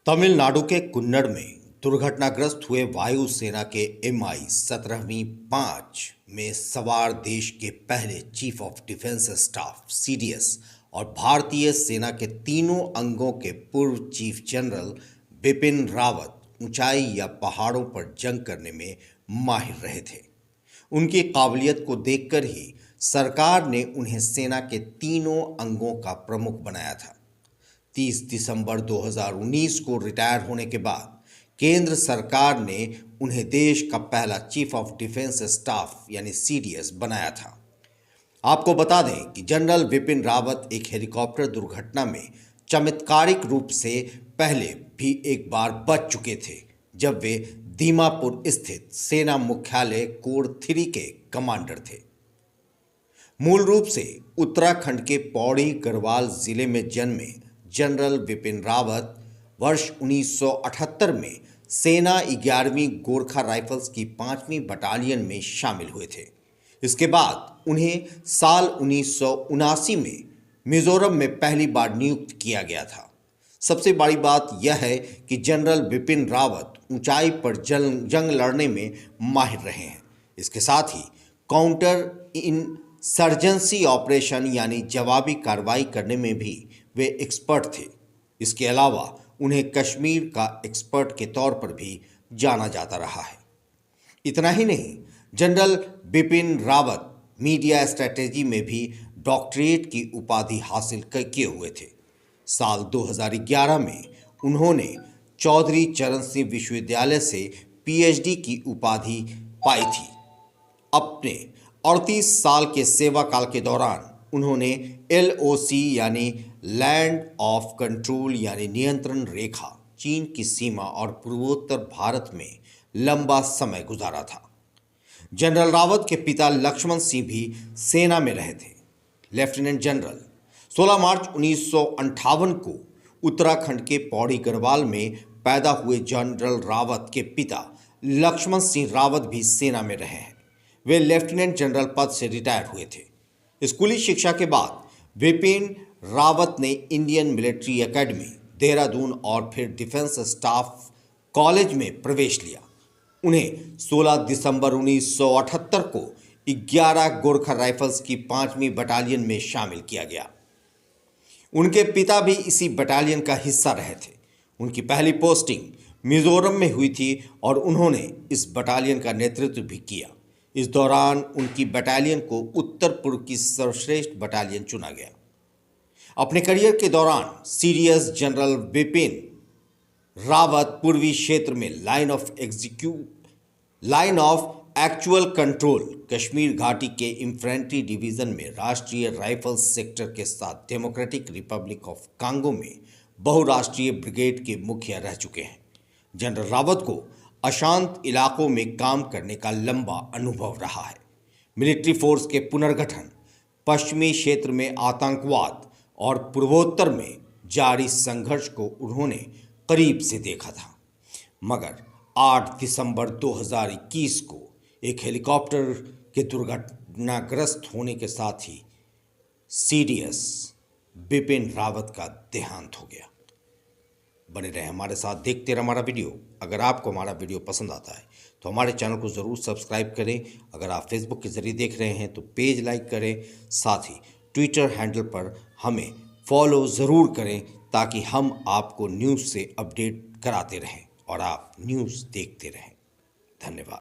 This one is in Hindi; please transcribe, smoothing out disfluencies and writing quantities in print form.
तमिलनाडु के कुन्नड़ में दुर्घटनाग्रस्त हुए वायुसेना के MI 17वीं 5 में सवार देश के पहले chief of defence staff CDS और भारतीय सेना के तीनों अंगों के पूर्व चीफ जनरल बिपिन रावत ऊंचाई या पहाड़ों पर जंग करने में माहिर रहे थे। उनकी काबिलियत को देखकर ही सरकार ने उन्हें सेना के तीनों अंगों का प्रमुख बनाया था। 30 दिसंबर 2019 को रिटायर होने के बाद केंद्र सरकार ने उन्हें देश का पहला चीफ ऑफ डिफेंस स्टाफ यानी CDS बनाया था। आपको बता दें कि जनरल बिपिन रावत एक हेलीकॉप्टर दुर्घटना में चमत्कारिक रूप से पहले भी एक बार बच चुके थे, जब वे दीमापुर स्थित सेना मुख्यालय कोर 3 के कमांडर थे। मूल रूप से उत्तराखंड के पौड़ी गढ़वाल जिले में जन्मे जनरल बिपिन रावत वर्ष 1978 में सेना 11वीं गोरखा राइफल्स की 5वीं बटालियन में शामिल हुए थे। इसके बाद उन्हें साल 1979 में मिजोरम में पहली बार नियुक्त किया गया था। सबसे बड़ी बात यह है कि जनरल बिपिन रावत ऊंचाई पर जंग लड़ने में माहिर रहे हैं। इसके साथ ही काउंटर इंसर्जेंसी ऑपरेशन यानी जवाबी कार्रवाई करने में भी वे एक्सपर्ट थे। इसके अलावा उन्हें कश्मीर का एक्सपर्ट के तौर पर भी जाना जाता रहा है। इतना ही नहीं, general Bipin Rawat media strategy में भी डॉक्टरेट की उपाधि हासिल किए हुए थे। साल 2011 में उन्होंने चौधरी चरण सिंह विश्वविद्यालय से PhD की उपाधि पाई थी। अपने 38 साल के सेवा काल के दौरान उन्होंने LOC यानी लैंड ऑफ कंट्रोल यानी नियंत्रण रेखा, चीन की सीमा और पूर्वोत्तर भारत में लंबा समय गुजारा था। जनरल रावत के पिता लक्ष्मण सिंह भी सेना में रहे थे। लेफ्टिनेंट जनरल 16 मार्च 1958 को उत्तराखंड के पौड़ी गढ़वाल में पैदा हुए जनरल रावत के पिता लक्ष्मण सिंह रावत भी सेना में रहे हैं। वे लेफ्टिनेंट जनरल पद से रिटायर हुए थे। स्कूली शिक्षा के बाद बिपिन रावत ने इंडियन मिलिट्री एकेडमी देहरादून और फिर डिफेंस स्टाफ कॉलेज में प्रवेश लिया। उन्हें 16 दिसंबर 1978 को 11 गोरखा राइफल्स की 5वीं बटालियन में शामिल किया गया। उनके पिता भी इसी बटालियन का हिस्सा रहे थे। उनकी पहली पोस्टिंग मिजोरम में हुई थी और उन्होंने इस बटालियन का नेतृत्व भी किया। इस दौरान उनकी बटालियन को उत्तर पूर्व की सर्वश्रेष्ठ बटालियन चुना गया। अपने करियर के दौरान CDS जनरल बिपिन रावत पूर्वी क्षेत्र में line of actual control Kashmir घाटी के इंफेंट्री डिवीजन में राष्ट्रीय राइफल्स सेक्टर के साथ डेमोक्रेटिक रिपब्लिक ऑफ कांगो में बहुराष्ट्रीय ब्रिगेड के मुखिया रह चुके हैं। जनरल रावत को अशांत इलाकों में काम करने का लंबा अनुभव रहा है। मिलिट्री फोर्स के पुनर्गठन, पश्चिमी क्षेत्र में आतंकवाद और पूर्वोत्तर में जारी संघर्ष को उन्होंने करीब से देखा था। मगर 8 दिसंबर 2021 को एक हेलीकॉप्टर के दुर्घटनाग्रस्त होने के साथ ही CDS बिपिन रावत का देहांत हो गया। बने रहे हमारे साथ, देखते रहे हमारा वीडियो। अगर आपको हमारा वीडियो पसंद आता है तो हमारे चैनल को ज़रूर सब्सक्राइब करें। अगर आप फेसबुक के ज़रिए देख रहे हैं तो पेज लाइक करें। साथ ही ट्विटर हैंडल पर हमें फॉलो ज़रूर करें ताकि हम आपको न्यूज़ से अपडेट कराते रहें और आप न्यूज़ देखते रहें। धन्यवाद।